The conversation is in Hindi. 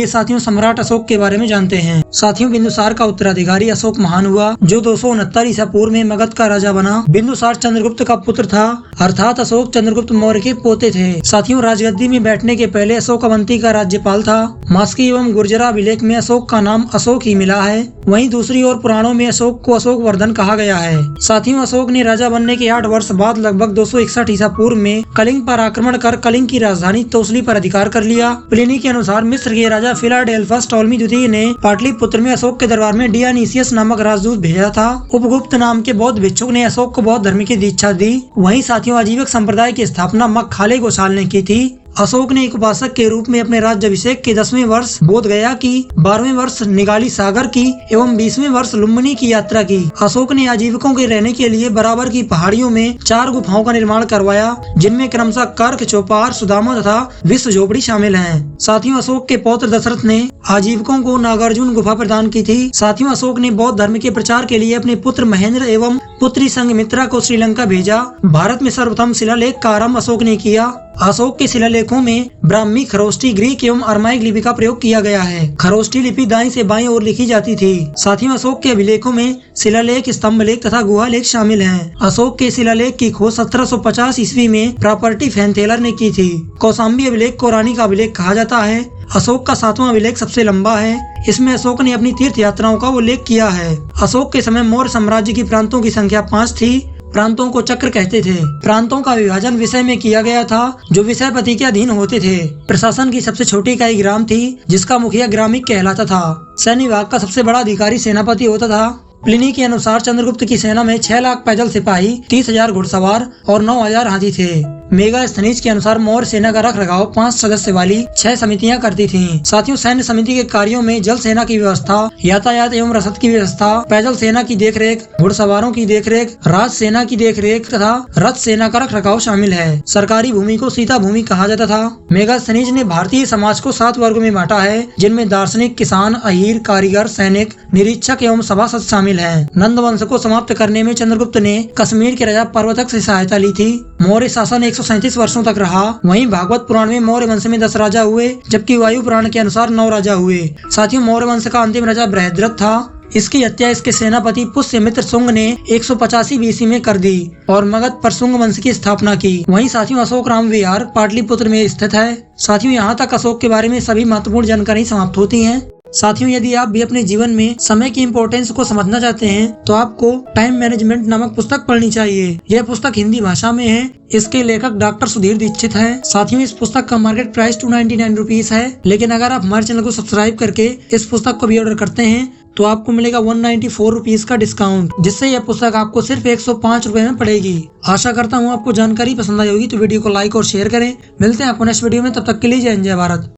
ये साथियों सम्राट अशोक के बारे में जानते हैं। साथियों बिंदुसार का उत्तराधिकारी अशोक महान हुआ, जो 269 ईसा पूर्व में मगध का राजा बना। बिंदुसार चंद्रगुप्त का पुत्र था, अर्थात अशोक चंद्रगुप्त मौर्य के पोते थे। साथियों राजगद्दी में बैठने के पहले अशोक अवंती का राज्यपाल था। मास्की एवं गुर्जरा अभिलेख में अशोक का नाम अशोक ही मिला है। वहीं दूसरी ओर पुराणों में अशोक को अशोक वर्धन कहा गया है। साथियों अशोक ने राजा बनने के 8 वर्ष बाद लगभग 261 ईसा पूर्व में कलिंग पर आक्रमण कर कलिंग की राजधानी तोसली पर अधिकार कर लिया। प्लिनी के अनुसार मिस्र के राजा फिलाडेल्फस टॉलमी द्वितीय ने पाटलिपुत्र में अशोक के दरबार में डियानीसियस नामक राजदूत भेजा था। उपगुप्त नाम के बौद्ध भिक्षुक ने अशोक को बौद्ध धर्म की दीक्षा दी। वहीं साथियों आजीवक संप्रदाय की स्थापना मक्खाले गोसाल ने की थी। अशोक ने एक उपासक के रूप में अपने राज्याभिषेक के 10वें वर्ष बोध गया की, 12वें वर्ष निगाली सागर की एवं 20वें वर्ष लुम्बिनी की यात्रा की। अशोक ने आजीविकों के रहने के लिए बराबर की पहाड़ियों में 4 गुफाओं का निर्माण करवाया, जिनमें क्रमशः कर्क, चौपार, सुदामा तथा विश्व झोपड़ी शामिल हैं। साथियों अशोक के पौत्र दशरथ ने आजीविकों को नागार्जुन गुफा प्रदान की थी। साथियों अशोक ने बौद्ध धर्म के प्रचार के लिए अपने पुत्र महेंद्र एवं पुत्री संघमित्रा को श्रीलंका भेजा। भारत में सर्वप्रथम शिलालेख का आरंभ अशोक ने किया। अशोक के शिलालेखों में ब्राह्मी, खरोष्टी, ग्रीक एवं अरमाइक लिपि का प्रयोग किया गया है। खरोष्टी लिपि दाईं से बाईं ओर लिखी जाती थी। साथियों अशोक के अभिलेखों में शिलालेख, स्तंभ लेख तथा गुहा लेख शामिल हैं। अशोक के शिलालेख की खोज 1750 ईस्वी में प्रॉपर्टी फैनथेलर ने की थी। कौशाम्बी अभिलेख को रानी का अभिलेख कहा जाता है। अशोक का 7वां अभिलेख सबसे लंबा है। इसमें अशोक ने अपनी तीर्थ यात्राओं का उल्लेख किया है। अशोक के समय मौर्य साम्राज्य की प्रांतों की संख्या 5 थी। प्रांतों को चक्र कहते थे। प्रांतों का विभाजन विषय में किया गया था, जो विषयपति के अधीन होते थे। प्रशासन की सबसे छोटी इकाई ग्राम थी, जिसका मुखिया ग्रामिक कहलाता था। सैन्य विभाग का सबसे बड़ा अधिकारी सेनापति होता था। प्लिनी के अनुसार चंद्रगुप्त की सेना में 6 लाख पैदल सिपाही, 30,000 घुड़सवार और 9,000 हाथी थे। मेगास्थनीज के अनुसार मौर्य सेना का रखरखाव 5 सदस्य वाली 6 समितियां करती थीं। साथियों सैन्य समिति के कार्यों में जल सेना की व्यवस्था, यातायात एवं रसद की व्यवस्था, पैदल सेना की देखरेख, घुड़सवारों की देखरेख, राज सेना की देखरेख तथा रथ सेना का रखरखाव शामिल है। सरकारी भूमि को सीता भूमि कहा जाता था। मेगास्थनीज ने भारतीय समाज को 7 वर्गों में बांटा है, जिनमें दार्शनिक, किसान, अहीर, कारीगर, सैनिक, निरीक्षक एवं सभासद शामिल हैं। नंद वंश को समाप्त करने में चंद्रगुप्त ने कश्मीर के राजा पर्वतक से सहायता ली थी। मौर्य शासन 137 वर्षों तक रहा। वहीं भागवत पुराण में मौर्य वंश में 10 राजा हुए, जबकि वायु पुराण के अनुसार 9 राजा हुए। साथियों मौर्य वंश का अंतिम राजा बृहद्रथ था। इसकी हत्या इसके सेनापति पुष्यमित्र शुंग ने 185 बीसी में कर दी और मगध पर शुंग वंश की स्थापना की। वहीं साथियों अशोक राम विहार पाटलिपुत्र में स्थित है। साथियों यहाँ तक अशोक के बारे में सभी महत्वपूर्ण जानकारी समाप्त होती है। साथियों यदि आप भी अपने जीवन में समय की इम्पोर्टेंस को समझना चाहते हैं, तो आपको टाइम मैनेजमेंट नामक पुस्तक पढ़नी चाहिए। यह पुस्तक हिंदी भाषा में है। इसके लेखक डॉक्टर सुधीर दीक्षित हैं। साथियों इस पुस्तक का मार्केट प्राइस 299 रुपीज है, लेकिन अगर आप हमारे चैनल को सब्सक्राइब करके इस पुस्तक को भी ऑर्डर करते हैं तो आपको मिलेगा 194 रुपीज का डिस्काउंट, जिससे यह पुस्तक आपको सिर्फ 105 रुपए में पड़ेगी। आशा करता हूँ आपको जानकारी पसंद आई होगी, तो वीडियो को लाइक और शेयर करें। मिलते हैं आपको नेक्स्ट वीडियो में, तब तक के लिए जय हिंद, जय भारत।